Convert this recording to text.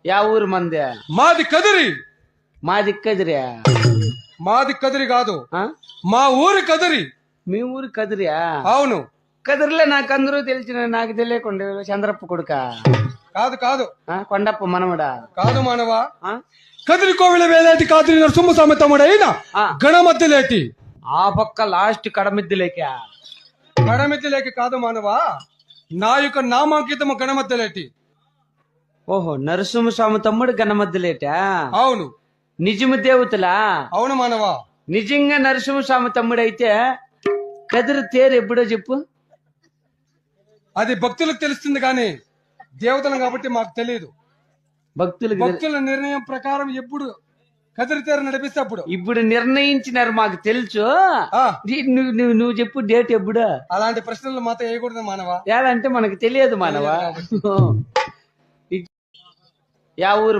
Yeah ఊరు మంది? మాది కదిరి. మాది కదిరియా? మాది కదిరి కాదు, ఆ? మా ఊరి కదిరి. మీ ఊరు కదిరియా? అవును. కదిరిలో నాకు అందరూ తెలిసిన, నాకు తెలియకుండా చంద్రప్ప కొడుక? కాదు కాదు కొండప్ప మనవడా? కాదు మానవా. ఆ? కదిరి కోవిల వేలేటి కాదిరి నరసింహ స్వామి తమ్ముడైన ఆ. గణమధ్యలేటి. ఆ పక్క లాస్ట్ కడమిద్దులేక? గణమధ్యలేటి కాదు మానవా, నా యొక్క నామాంకితము గణమధ్యలేటి. ఓహో, నరసింహస్వామి తమ్ముడు గణమద్దులేటా? అవును. నిజము దేవతలా? అవును మానవా. నిజంగా నరసింహస్వామి తమ్ముడు అయితే కదిరి తేరు ఎప్పుడో చెప్పు? అది భక్తులకు తెలుస్తుంది కానీ దేవతలు కాబట్టి మాకు తెలియదు. భక్తులకు భక్తుల నిర్ణయం ప్రకారం ఎప్పుడు కదిరి తేరు నడిపిస్తే అప్పుడు. ఇప్పుడు నిర్ణయించినారు, మాకు తెలుసు. ఆ, నువ్వు చెప్పు డేట్ ఎప్పుడు? అలాంటి ప్రశ్నలు మాతో వేయకూడదు మానవా. ఏదంటే మనకు తెలియదు మానవా. యా ఊరు